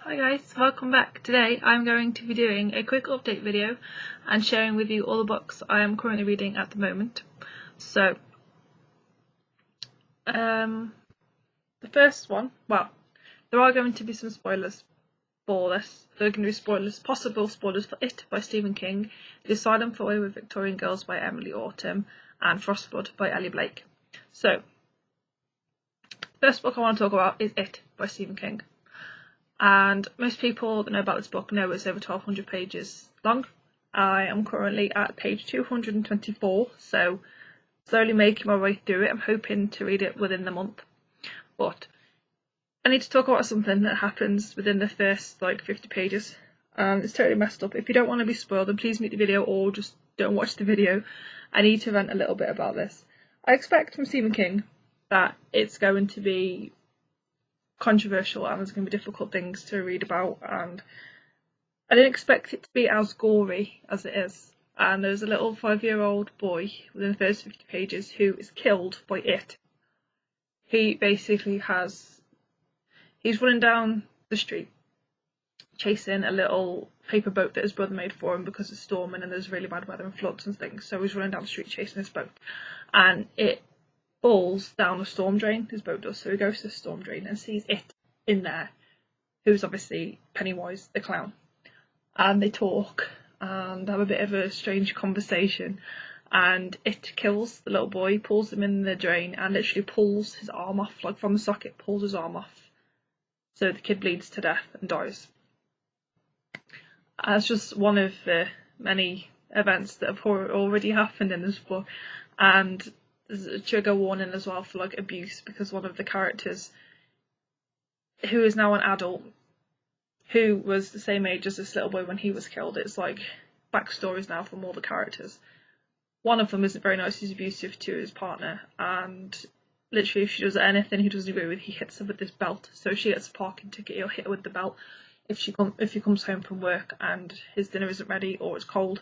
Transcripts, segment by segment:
Hi guys, welcome back. Today I'm going to be doing a quick update video and sharing with you all the books I am currently reading at the moment. So, the first one, well, there are going to be some spoilers for this. There are going to be possible spoilers for It by Stephen King, The Asylum for Wayward Victorian Girls by Emilie Autumn, and Frostblood by Elly Blake. So, first book I want to talk about is It by Stephen King. And most people that know about this book know it's over 1200 pages long. I am currently at page 224, so slowly making my way through it. I'm hoping to read it within the month. But I need to talk about something that happens within the first 50 pages. It's totally messed up. If you don't want to be spoiled, then please mute the video or just don't watch the video. I need to vent a little bit about this. I expect from Stephen King that it's going to be controversial and there's going to be difficult things to read about, and I didn't expect it to be as gory as it is. And there's a little 5-year-old boy within the first 50 pages who is killed by it. He basically he's running down the street chasing a little paper boat that his brother made for him because it's storming and there's really bad weather and floods and things, so he's running down the street chasing this boat and it falls down a storm drain, his boat does, so he goes to the storm drain and sees it in there, who's obviously Pennywise the clown, and they talk and have a bit of a strange conversation, and it kills the little boy, pulls him in the drain and literally pulls his arm off, like from the socket, pulls his arm off, so the kid bleeds to death and dies. That's just one of the many events that have already happened in this book, and there's a trigger warning as well for abuse, because one of the characters, who is now an adult, who was the same age as this little boy when he was killed, it's backstories now from all the characters. One of them isn't very nice, he's abusive to his partner, and literally if she does anything he doesn't agree with, he hits her with this belt. So if she gets a parking ticket, he'll hit her with the belt. If he comes home from work and his dinner isn't ready or it's cold,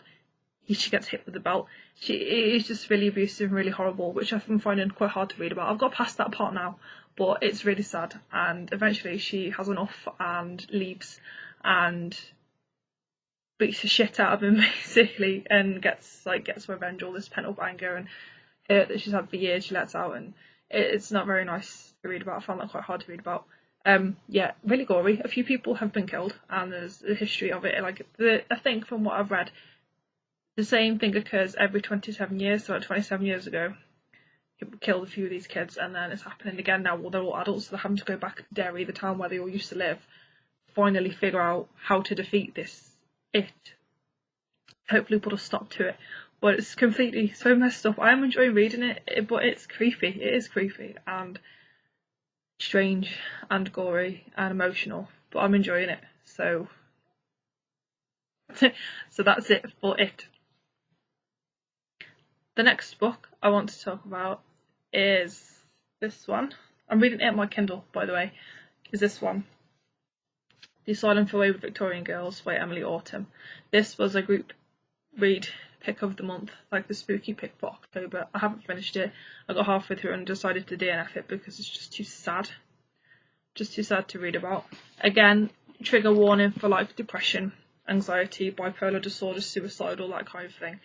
she gets hit with the belt. She is just really abusive and really horrible, which I'm finding quite hard to read about. I've got past that part now, but it's really sad, and eventually she has enough and leaves and beats the shit out of him basically, and gets revenge, all this pent up anger and hurt that she's had for years she lets out, and it's not very nice to read about. I found that quite hard to read about. Yeah, really gory. A few people have been killed and there's a history of it. I think from what I've read, the same thing occurs every 27 years, so 27 years ago he killed a few of these kids, and then it's happening again now. Well, they're all adults, so they're having to go back to Derry, the town where they all used to live, finally figure out how to defeat it. Hopefully put a stop to it. But it's completely so messed up. I'm enjoying reading it, but it's creepy. It is creepy and strange and gory and emotional, but I'm enjoying it. So that's it for it. The next book I want to talk about is this one. I'm reading it on my Kindle, by the way. Is this one, The Asylum for Wayward Victorian Girls by Emilie Autumn. This was a group read pick of the month, the spooky pick for October. I haven't finished it. I got halfway through and decided to DNF it because it's just too sad. Just too sad to read about. Again, trigger warning for depression, anxiety, bipolar disorder, suicide, all that kind of thing.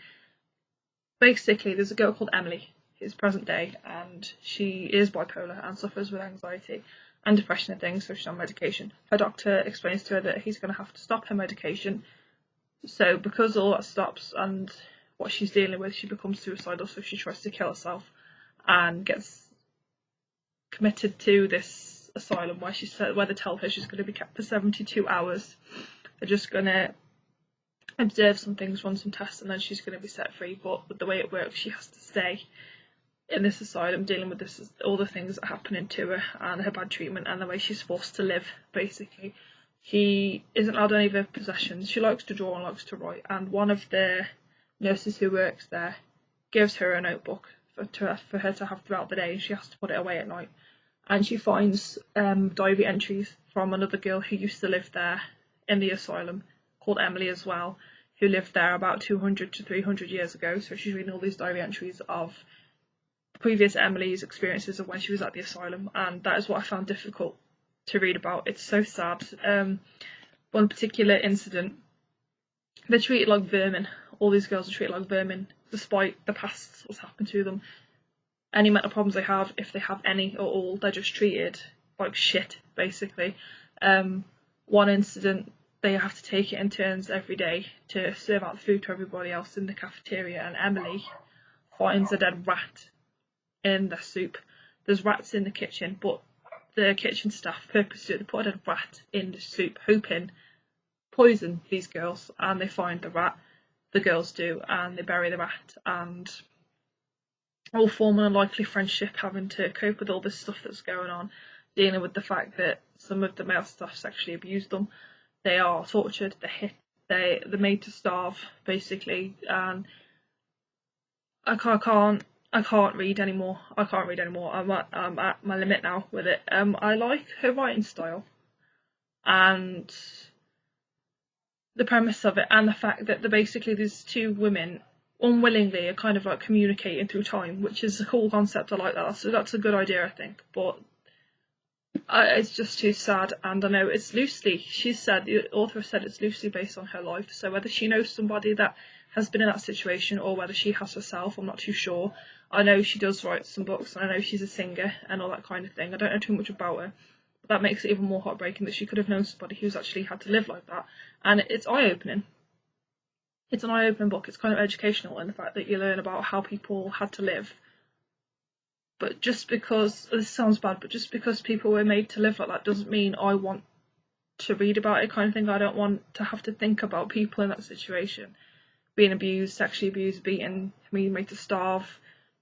Basically, there's a girl called Emily who's present day, and she is bipolar and suffers with anxiety and depression and things, so she's on medication. Her doctor explains to her that he's going to have to stop her medication. So because all that stops and what she's dealing with, she becomes suicidal, so she tries to kill herself and gets committed to this asylum where they tell her she's going to be kept for 72 hours. They're just going to observe some things, run some tests, and then she's going to be set free. But with the way it works, she has to stay in this asylum dealing with all the things that are happening to her and her bad treatment and the way she's forced to live, basically. She isn't allowed any of her possessions. She likes to draw and likes to write, and one of the nurses who works there gives her a notebook for her to have throughout the day, and she has to put it away at night. And she finds diary entries from another girl who used to live there in the asylum, called Emily as well, who lived there about 200 to 300 years ago. So she's reading all these diary entries of previous Emily's experiences of when she was at the asylum, and that is what I found difficult to read about. It's so sad. One particular incident, they're treated like vermin. All these girls are treated like vermin, despite the past, what's happened to them. Any mental problems they have, if they have any or all, they're just treated like shit, basically. One incident, they have to take it in turns every day to serve out the food to everybody else in the cafeteria, and Emily finds a dead rat in the soup. There's rats in the kitchen, but the kitchen staff purposely put a dead rat in the soup, hoping poison these girls, and they find the rat, the girls do, and they bury the rat, and all form an unlikely friendship, having to cope with all this stuff that's going on, dealing with the fact that some of the male staff sexually abuse them, they are tortured, they're hit, they're made to starve, basically, and I can't read anymore. I'm at my limit now with it. I like her writing style and the premise of it, and the fact that basically these two women unwillingly are kind of like communicating through time, which is a cool concept. I like that. So that's a good idea, I think. But it's just too sad, and I know it's loosely. The author said it's loosely based on her life. So whether she knows somebody that has been in that situation or whether she has herself, I'm not too sure. I know she does write some books, and I know she's a singer and all that kind of thing. I don't know too much about her. That makes it even more heartbreaking that she could have known somebody who's actually had to live like that. And it's eye-opening. It's an eye-opening book. It's kind of educational in the fact that you learn about how people had to live. But just because, this sounds bad, but just because people were made to live like that doesn't mean I want to read about it, kind of thing. I don't want to have to think about people in that situation. Being abused, sexually abused, being made to starve,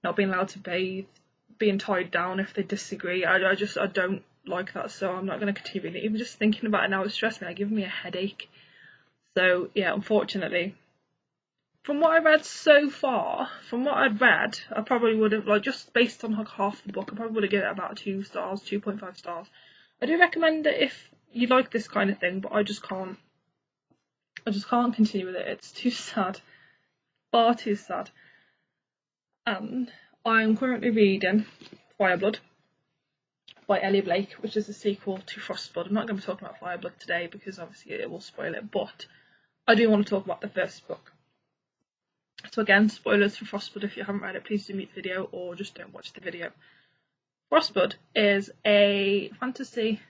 not being allowed to bathe, being tied down if they disagree. I don't like that, so I'm not going to continue reading it. Even just thinking about it now, it's stressing me, it's giving me a headache. So yeah, unfortunately, from what I read so far, I probably would have, like, just based on like half the book, I probably would have given it about 2 stars, 2.5 stars. I do recommend it if you like this kind of thing, but I just can't continue with it. It's too sad, far too sad. And I'm currently reading Fireblood by Elly, which is a sequel to Frostblood. I'm not going to be talking about Fireblood today because obviously it will spoil it, but I do want to talk about the first book. So again, spoilers for Frostblood. If you haven't read it, please do mute the video or just don't watch the video. Frostblood is a fantasy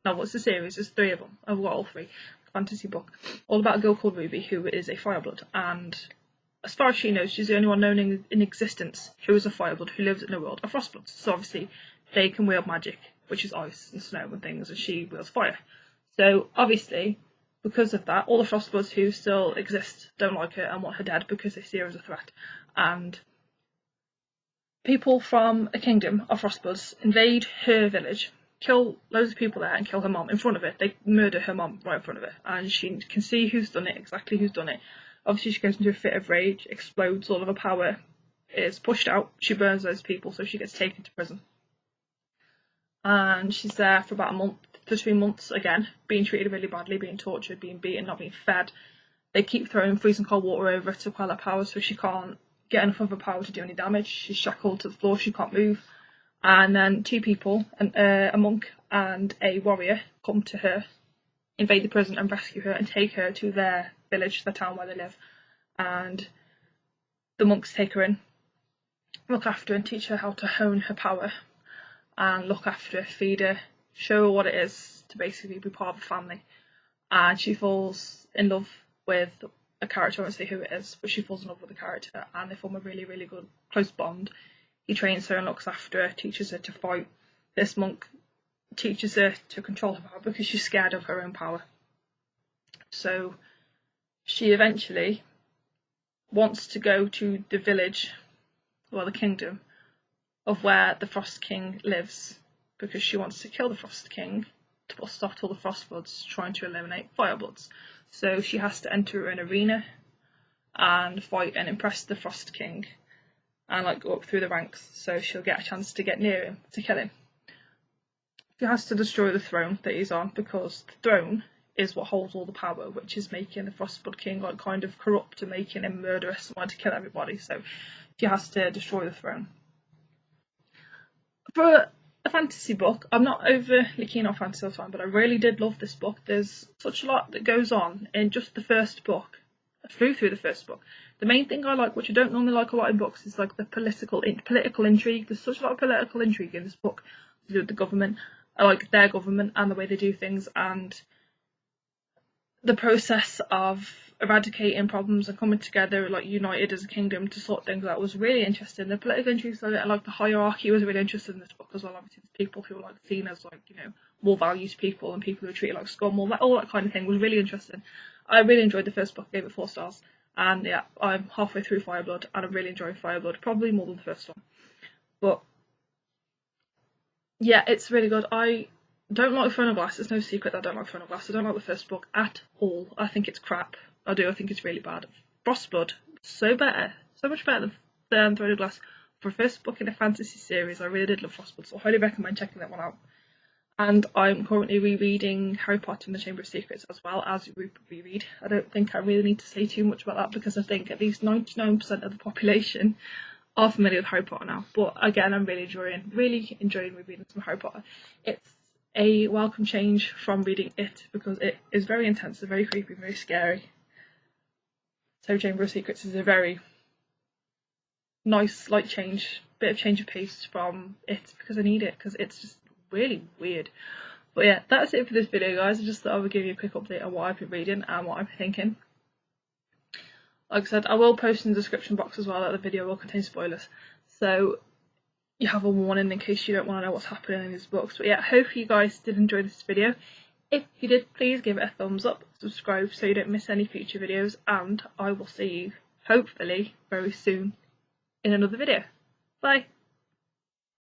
novel. It's a series. There's 3 of them. I've got all 3. Fantasy book. All about a girl called Ruby who is a Fireblood, and as far as she knows, she's the only one known in existence who is a Fireblood who lives in a world of Frostbloods. So obviously they can wield magic, which is ice and snow and things, and she wields fire. So obviously, because of that, all the Frostbloods who still exist don't like her and want her dead because they see her as a threat. And people from a kingdom of Frostbloods invade her village, kill loads of people there and kill her mom in front of her. They murder her mom right in front of her, and she can see who's done it, exactly who's done it. Obviously she goes into a fit of rage, explodes, all of her power is pushed out, she burns those people, so she gets taken to prison. And she's there for about a month to 2 months again, being treated really badly, being tortured, being beaten, not being fed. They keep throwing freezing cold water over her to quell her power, so she can't get enough of her power to do any damage. She's shackled to the floor, she can't move. And then 2 people, a monk and a warrior, come to her, invade the prison and rescue her and take her to their village, the town where they live. And the monks take her in, look after her and teach her how to hone her power, and look after her, feed her, show her what it is to basically be part of the family. And she falls in love with a character, I won't say who it is, but she falls in love with the character, and they form a really, really good close bond. He trains her and looks after her, teaches her to fight. This monk teaches her to control her power because she's scared of her own power. So she eventually wants to go to the village, or the kingdom, of where the Frost King lives, because she wants to kill the Frost King to put a stop to all the Frostbloods trying to eliminate Firebloods. So she has to enter an arena and fight and impress the Frost King and like go up through the ranks, so she'll get a chance to get near him, to kill him. She has to destroy the throne that he's on, because the throne is what holds all the power, which is making the Frostblood King like kind of corrupt and making him murderous and wanting to kill everybody. So she has to destroy the throne. For a fantasy book. I'm not overly keen on fantasy all the time, but I really did love this book. There's such a lot that goes on in just the first book. I flew through the first book. The main thing I like, which I don't normally like a lot in books, is like the political intrigue. There's such a lot of political intrigue in this book to do with the government. I like their government and the way they do things, and the process of eradicating problems and coming together, like united as a kingdom to sort things out, was really interesting. The political intrigue, like the hierarchy, was really interesting in this book as well. Obviously, there's people who are like seen as like, you know, more values people, and people who are treated like scum, all that kind of thing was really interesting. I really enjoyed the first book, gave it 4 stars, and yeah, I'm halfway through Fireblood and I'm really enjoying Fireblood, probably more than the first one. But yeah, it's really good. I don't like Throne of Glass. It's no secret that I don't like Throne of Glass. I don't like the first book at all. I think it's crap. I do. I think it's really bad. Frostblood, so much better than Throne of Glass. For a first book in a fantasy series, I really did love Frostblood, so I highly recommend checking that one out. And I'm currently rereading Harry Potter and the Chamber of Secrets as well as reread. I don't think I really need to say too much about that, because I think at least 99% of the population are familiar with Harry Potter now. But again, I'm really enjoying rereading some Harry Potter. It's a welcome change from reading it, because it is very intense, very creepy, very scary. So Chamber of Secrets is a very nice, light change, bit of change of pace from it, because I need it, because it's just really weird. But yeah, that's it for this video, guys. I just thought I would give you a quick update on what I've been reading and what I've been thinking. Like I said, I will post in the description box as well that the video will contain spoilers, so you have a warning in case you don't want to know what's happening in these books. But yeah, I hope you guys did enjoy this video. If you did, please give it a thumbs up, subscribe so you don't miss any future videos, and I will see you hopefully very soon in another video. Bye!